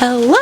Hello!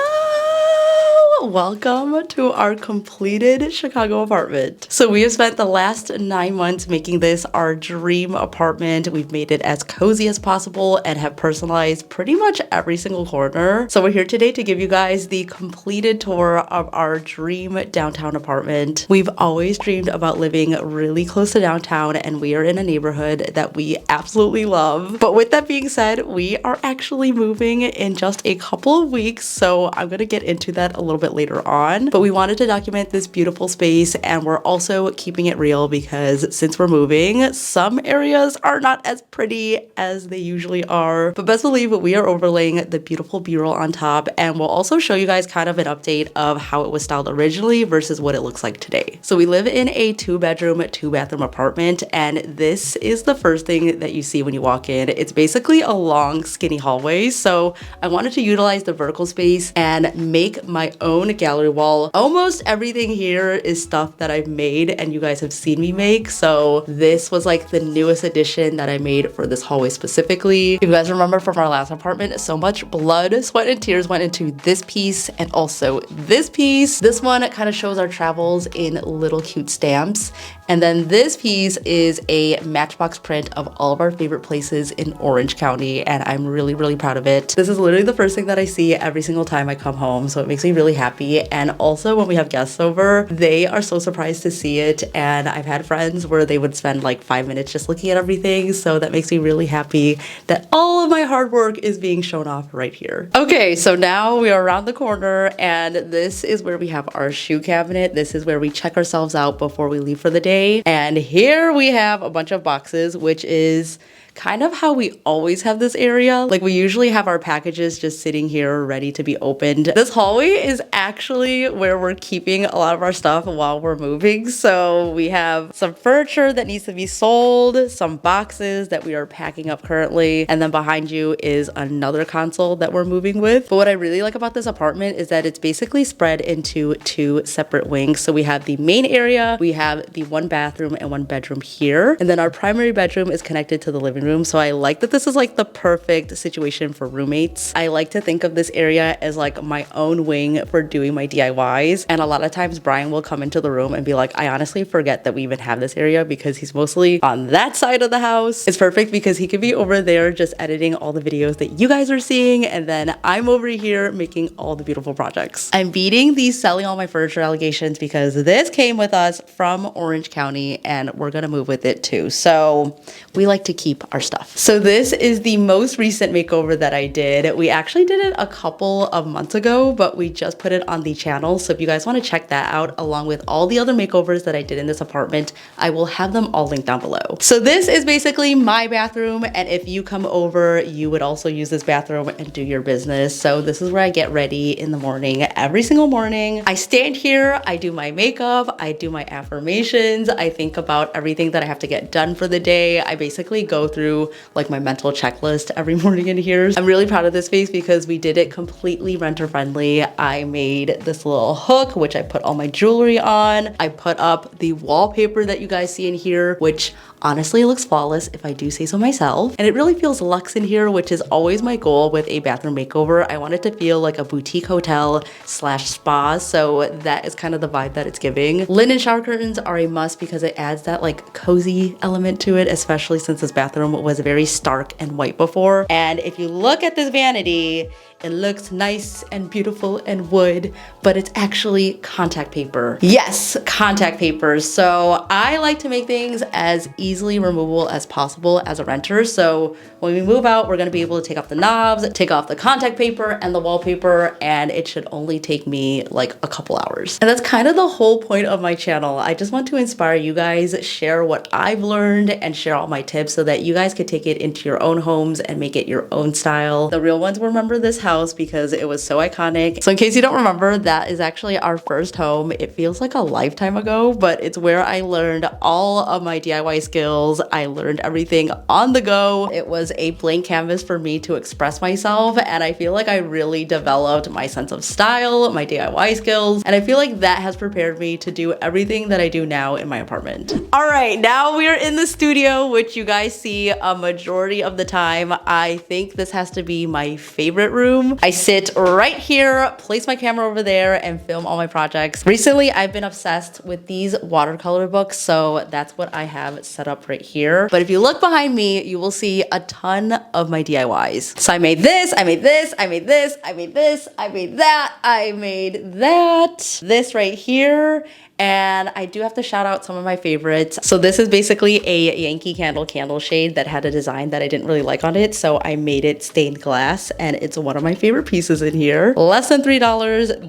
Welcome to our completed Chicago apartment. So we have spent the last 9 months making this our dream apartment. We've made it as cozy as possible and have personalized pretty much every single corner. So we're here today to give you guys the completed tour of our dream downtown apartment. We've always dreamed about living really close to downtown, and we are in a neighborhood that we absolutely love. But with that being said, we are actually moving in just a couple of weeks, so I'm gonna get into that a little bit later on. But we wanted to document this beautiful space, and we're also keeping it real because since we're moving, some areas are not as pretty as they usually are. But best believe we are overlaying the beautiful B-roll on top, and we'll also show you guys kind of an update of how it was styled originally versus what it looks like today. So we live in a 2-bedroom, 2-bathroom apartment, and this is the first thing that you see when you walk in. It's basically a long, skinny hallway. So I wanted to utilize the vertical space and make my own gallery wall. Almost everything here is stuff that I've made and you guys have seen me make. So this was like the newest addition that I made for this hallway specifically. If you guys remember from our last apartment, so much blood, sweat, and tears went into this piece and also this piece. This one kind of shows our travels in little cute stamps. And then this piece is a matchbox print of all of our favorite places in Orange County, and I'm really, really proud of it. This is literally the first thing that I see every single time I come home, so it makes me really happy. And also when we have guests over, they are so surprised to see it, and I've had friends where they would spend like 5 minutes just looking at everything, so that makes me really happy that all of my hard work is being shown off right here. Okay, so now we are around the corner, and this is where we have our shoe cabinet. This is where we check ourselves out before we leave for the day. And here we have a bunch of boxes, which is kind of how we always have this area. Like, we usually have our packages just sitting here ready to be opened. This hallway is actually where we're keeping a lot of our stuff while we're moving. So we have some furniture that needs to be sold, some boxes that we are packing up currently, and then behind you is another console that we're moving with. But what I really like about this apartment is that it's basically spread into 2 separate wings. So we have the main area, we have the 1 bathroom and 1 bedroom here, and then our primary bedroom is connected to the living room. So I like that this is like the perfect situation for roommates. I like to think of this area as like my own wing for doing my DIYs. And a lot of times Brian will come into the room and be like, I honestly forget that we even have this area because he's mostly on that side of the house. It's perfect because he could be over there just editing all the videos that you guys are seeing, and then I'm over here making all the beautiful projects. I'm beating these selling all my furniture allegations because this came with us from Orange County and we're gonna move with it too. So we like to keep our stuff. So this is the most recent makeover that I did. We actually did it a couple of months ago, but we just put it on the channel. So if you guys want to check that out, along with all the other makeovers that I did in this apartment, I will have them all linked down below. So this is basically my bathroom, and if you come over, you would also use this bathroom and do your business. So this is where I get ready in the morning. Every single morning, I stand here, I do my makeup, I do my affirmations, I think about everything that I have to get done for the day. I basically go through like my mental checklist every morning in here. I'm really proud of this space because we did it completely renter friendly. I made this little hook, which I put all my jewelry on. I put up the wallpaper that you guys see in here, which honestly looks flawless if I do say so myself. And it really feels luxe in here, which is always my goal with a bathroom makeover. I want it to feel like a boutique hotel slash spa. So that is kind of the vibe that it's giving. Linen shower curtains are a must because it adds that like cozy element to it, especially since this bathroom was very stark and white before. And if you look at this vanity, it looks nice and beautiful and wood, but it's actually contact paper. Yes, contact paper. So I like to make things as easily removable as possible as a renter. So when we move out, we're gonna be able to take off the knobs, take off the contact paper and the wallpaper, and it should only take me like a couple hours. And that's kind of the whole point of my channel. I just want to inspire you guys, share what I've learned, and share all my tips so that you guys could take it into your own homes and make it your own style. The real ones will remember this house because it was so iconic. So in case you don't remember, that is actually our first home. It feels like a lifetime ago, but it's where I learned all of my DIY skills. I learned everything on the go. It was a blank canvas for me to express myself, and I feel like I really developed my sense of style, my DIY skills, and I feel like that has prepared me to do everything that I do now in my apartment. All right, now we are in the studio, which you guys see a majority of the time. I think this has to be my favorite room. room. I sit right here, place my camera over there, and film all my projects. Recently, I've been obsessed with these watercolor books, so that's what I have set up right here. But if you look behind me, you will see a ton of my DIYs. So I made this, I made this, I made this, I made this, I made that, I made that, this right here. And I do have to shout out some of my favorites. So this is basically a Yankee candle shade that had a design that I didn't really like on it. So I made it stained glass and it's one of my favorite pieces in here. Less than $3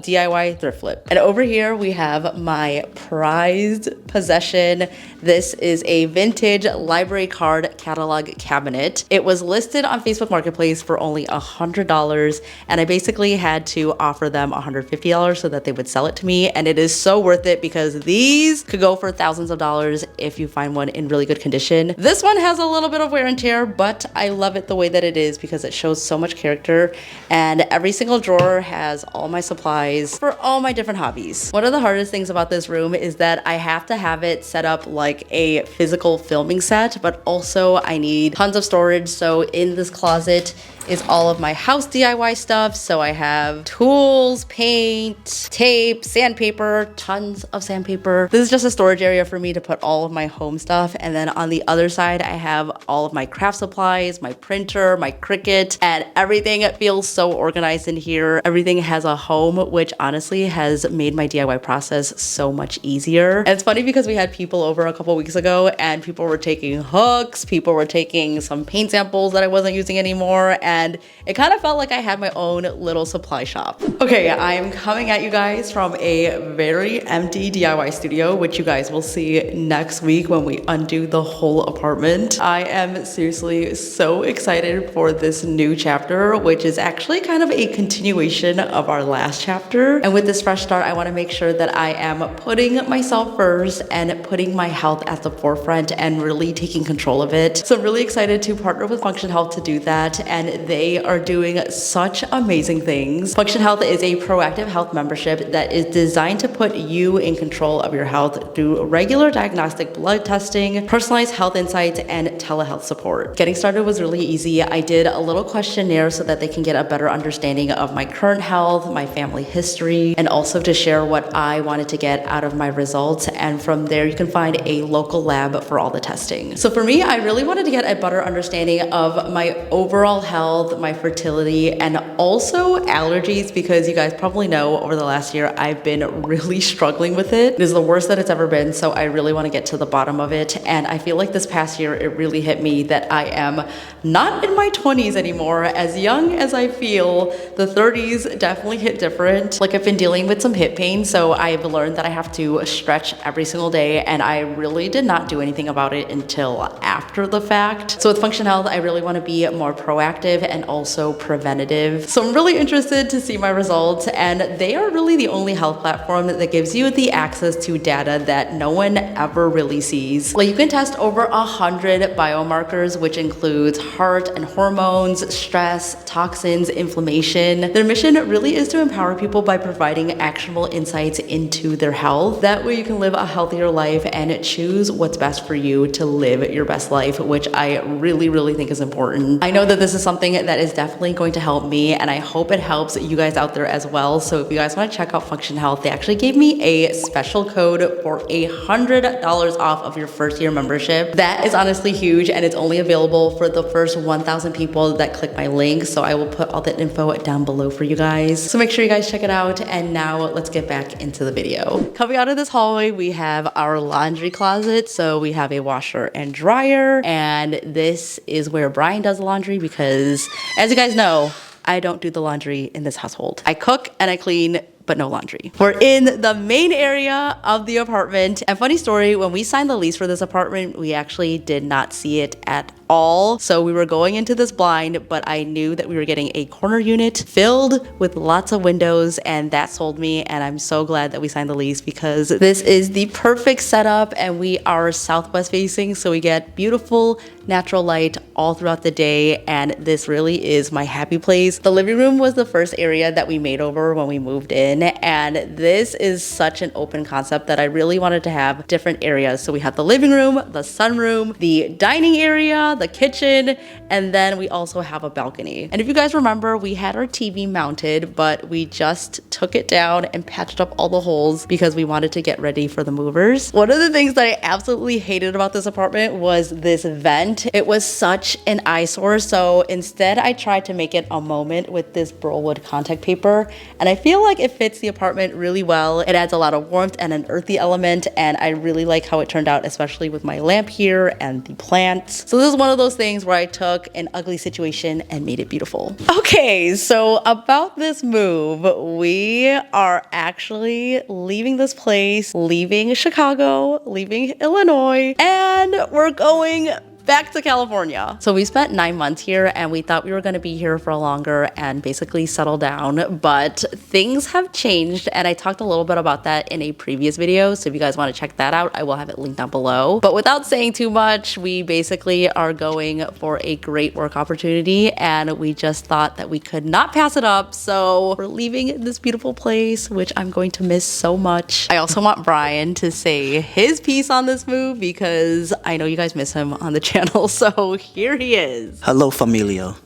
DIY thrift flip. And over here we have my prized possession. This is a vintage library card catalog cabinet. It was listed on Facebook Marketplace for only $100 and I basically had to offer them $150 so that they would sell it to me. And it is so worth it because these could go for thousands of dollars if you find one in really good condition. This one has a little bit of wear and tear, but I love it the way that it is because it shows so much character and every single drawer has all my supplies for all my different hobbies. One of the hardest things about this room is that I have to have it set up like a physical filming set, but also I need tons of storage. So in this closet is all of my house DIY stuff. So I have tools, paint, tape, sandpaper, tons of sandpaper. This is just a storage area for me to put all of my home stuff. And then on the other side, I have all of my craft supplies, my printer, my Cricut, and everything feels so organized in here. Everything has a home, which honestly has made my DIY process so much easier. And it's funny because we had people over a couple weeks ago and people were taking hooks, people were taking some paint samples that I wasn't using anymore. And it kind of felt like I had my own little supply shop. Okay, I'm coming at you guys from a very empty DIY studio, which you guys will see next week when we undo the whole apartment. I am seriously so excited for this new chapter, which is actually kind of a continuation of our last chapter. And with this fresh start, I want to make sure that I am putting myself first and putting my health at the forefront and really taking control of it. So I'm really excited to partner with Function Health to do that. And they are doing such amazing things. Function Health is a proactive health membership that is designed to put you in control of your health through regular diagnostic blood testing, personalized health insights, and telehealth support. Getting started was really easy. I did a little questionnaire so that they can get a better understanding of my current health, my family history, and also to share what I wanted to get out of my results. And from there, you can find a local lab for all the testing. So for me, I really wanted to get a better understanding of my overall health, my fertility, and also allergies, because you guys probably know over the last year I've been really struggling with it. It is the worst that it's ever been, so I really want to get to the bottom of it. And I feel like this past year it really hit me that I am not in my 20s anymore. As young as I feel, the 30s definitely hit different. Like I've been dealing with some hip pain, so I've learned that I have to stretch every single day, and I really did not do anything about it until after the fact. So with Function Health, I really want to be more proactive and also preventative. So I'm really interested to see my results, and they are really the only health platform that gives you the access to data that no one ever really sees. Like you can test over 100 biomarkers, which includes heart and hormones, stress, toxins, inflammation. Their mission really is to empower people by providing actionable insights into their health. That way you can live a healthier life and choose what's best for you to live your best life, which I really think is important. I know that this is something that is definitely going to help me, and I hope it helps you guys out there as well. So if you guys want to check out Function Health, they actually gave me a special code for $100 off of your first year membership. That is honestly huge, and it's only available for the first 1,000 people that click my link. So I will put all that info down below for you guys. So make sure you guys check it out. And now let's get back into the video. Coming out of this hallway, we have our laundry closet. So we have a washer and dryer, and this is where Brian does the laundry because, as you guys know, I don't do the laundry in this household. I cook and I clean, but no laundry. We're in the main area of the apartment. And funny story, when we signed the lease for this apartment, we actually did not see it at all. So we were going into this blind, but I knew that we were getting a corner unit filled with lots of windows, and that sold me. And I'm so glad that we signed the lease because this is the perfect setup, and we are southwest facing, so we get beautiful natural light all throughout the day, and this really is my happy place. The living room was the first area that we made over when we moved in, and this is such an open concept that I really wanted to have different areas. So we have the living room, the sunroom, the dining area, the kitchen, and then we also have a balcony. And if you guys remember, we had our TV mounted, but we just took it down and patched up all the holes because we wanted to get ready for the movers. One of the things that I absolutely hated about this apartment was this vent. It was such an eyesore, so instead I tried to make it a moment with this burlwood contact paper, and I feel like it fits the apartment really well. It adds a lot of warmth and an earthy element, and I really like how it turned out, especially with my lamp here and the plants. So this is one of those things where I took an ugly situation and made it beautiful. Okay, so about this move, we are actually leaving this place, leaving Chicago, leaving Illinois, and we're going back to California. So we spent 9 months here and we thought we were gonna be here for longer and basically settle down, but things have changed, and I talked a little bit about that in a previous video. So if you guys wanna check that out, I will have it linked down below. But without saying too much, we basically are going for a great work opportunity, and we just thought that we could not pass it up. So we're leaving this beautiful place, which I'm going to miss so much. I also want Brian to say his piece on this move because I know you guys miss him on the channel. So here he is. Hello, familia.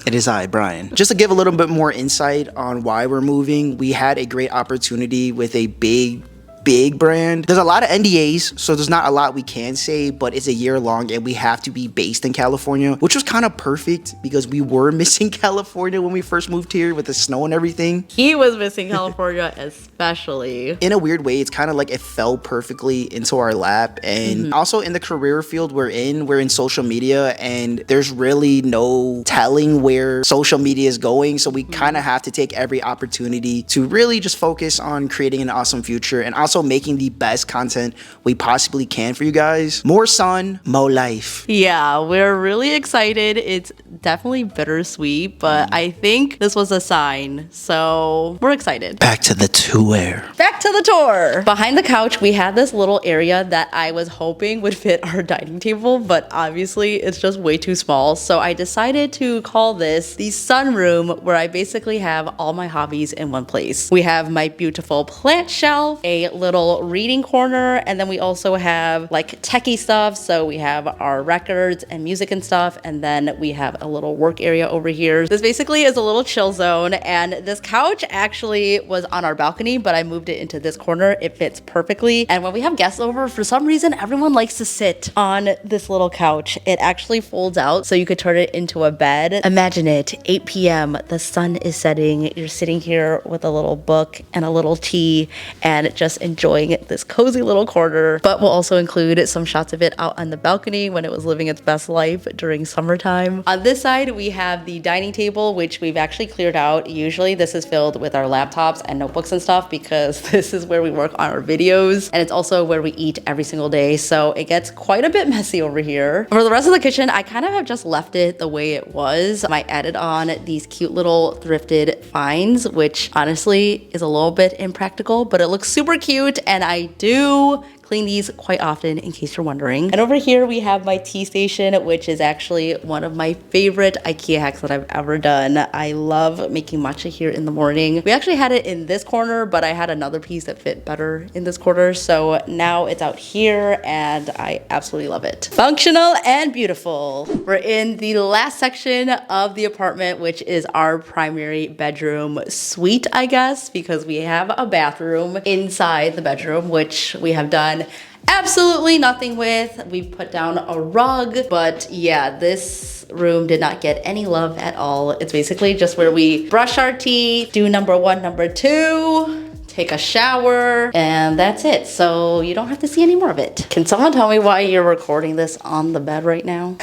It is I, Brian. Just to give a little bit more insight on why we're moving, we had a great opportunity with a big brand. There's a lot of NDAs, so there's not a lot we can say, but it's a year long and we have to be based in California, which was kind of perfect because we were missing California when we first moved here with the snow and everything. He was missing California especially. In a weird way, it's kind of like it fell perfectly into our lap. And also in the career field we're in social media, and there's really no telling where social media is going. So we kind of have to take every opportunity to really just focus on creating an awesome future and also making the best content we possibly can for you guys. More sun, more life. Yeah, we're really excited. It's definitely bittersweet, but I think this was a sign. So we're excited. Back to the tour. Back to the tour. Behind the couch, we had this little area that I was hoping would fit our dining table, but obviously it's just way too small. So I decided to call this the sunroom, where I basically have all my hobbies in one place. We have my beautiful plant shelf, a little reading corner, and then we also have like techie stuff. So we have our records and music and stuff, and then we have a little work area over here. This basically is a little chill zone, and this couch actually was on our balcony, but I moved it into this corner. It fits perfectly, and when we have guests over, for some reason everyone likes to sit on this little couch. It actually folds out so you could turn it into a bed. Imagine it, 8 p.m., the sun is setting, you're sitting here with a little book and a little tea and just enjoying this cozy little corner. But we'll also include some shots of it out on the balcony when it was living its best life during summertime. On this side, we have the dining table, which we've actually cleared out. Usually this is filled with our laptops and notebooks and stuff because this is where we work on our videos, and it's also where we eat every single day. So it gets quite a bit messy over here. For the rest of the kitchen, I kind of have just left it the way it was. I added on these cute little thrifted finds, which honestly is a little bit impractical, but it looks super cute, and I do clean these quite often in case you're wondering. And over here we have my tea station, which is actually one of my favorite IKEA hacks that I've ever done. I love making matcha here in the morning. We actually had it in this corner, but I had another piece that fit better in this corner. So now it's out here and I absolutely love it. Functional and beautiful. We're in the last section of the apartment, which is our primary bedroom suite, I guess, because we have a bathroom inside the bedroom, which we have done absolutely nothing with. We put down a rug, but yeah, this room did not get any love at all. It's basically just where we brush our teeth, do number one, number two, take a shower, and that's it. So you don't have to see any more of it. Can someone tell me why you're recording this on the bed right now?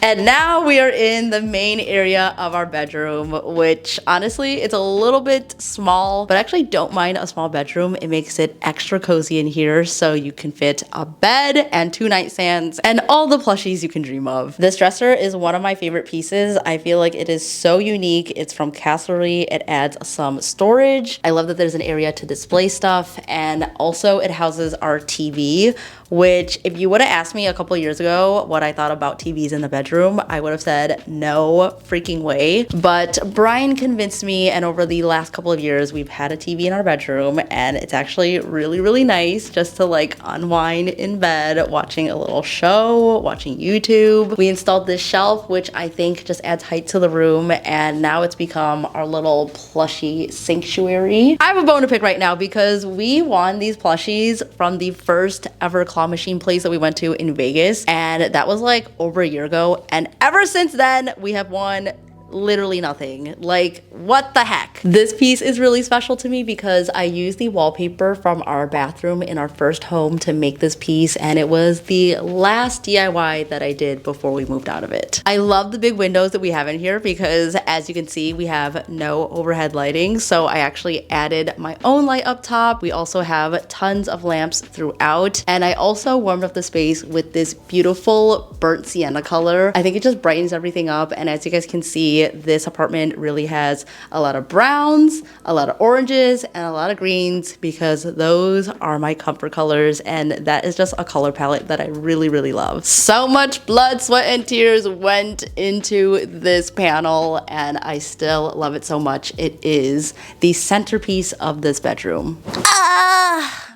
And now we are in the main area of our bedroom, which honestly, it's a little bit small, but I actually don't mind a small bedroom. It makes it extra cozy in here, so you can fit a bed and 2 nightstands and all the plushies you can dream of. This dresser is one of my favorite pieces. I feel like it is so unique. It's from Castlery. It adds some storage. I love that there's an area to display stuff, and also it houses our TV, which if you would have asked me a couple years ago what I thought about TVs in the bedroom, bedroom, I would have said no freaking way. But Brian convinced me, and over the last couple of years, we've had a TV in our bedroom, and it's actually really, really nice just to like unwind in bed, watching a little show, watching YouTube. We installed this shelf, which I think just adds height to the room, and now it's become our little plushy sanctuary. I have a bone to pick right now because we won these plushies from the first ever claw machine place that we went to in Vegas, and that was like over a year ago, and ever since then we have won literally nothing. Like, what the heck? This piece is really special to me because I used the wallpaper from our bathroom in our first home to make this piece, and it was the last DIY that I did before we moved out of it. I love the big windows that we have in here because, as you can see, we have no overhead lighting, so I actually added my own light up top. We also have tons of lamps throughout, and I also warmed up the space with this beautiful burnt sienna color. I think it just brightens everything up, and as you guys can see, this apartment really has a lot of browns, a lot of oranges, and a lot of greens because those are my comfort colors, and that is just a color palette that I really, really love. So much blood, sweat, and tears went into this panel, and I still love it so much. It is the centerpiece of this bedroom.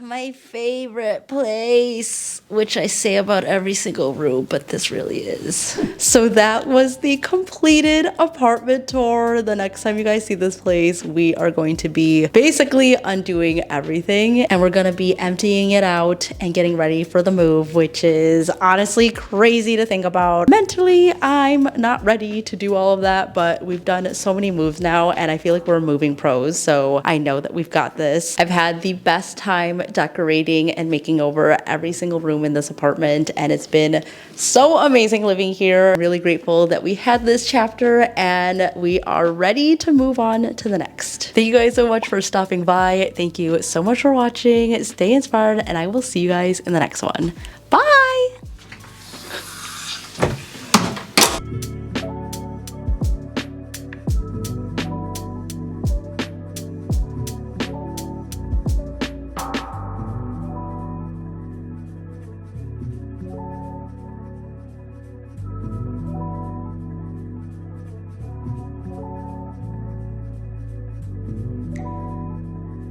My favorite place, which I say about every single room, but this really is. So that was the completed apartment tour. The next time you guys see this place, we are going to be basically undoing everything, and we're gonna be emptying it out and getting ready for the move, which is honestly crazy to think about. Mentally, I'm not ready to do all of that, but we've done so many moves now, and I feel like we're moving pros, so I know that we've got this. I've had the best time decorating and making over every single room in this apartment, and it's been so amazing living here. I'm really grateful that we had this chapter, and we are ready to move on to the next. Thank you guys so much for stopping by. Thank you so much for watching. Stay inspired, and I will see you guys in the next one. Bye!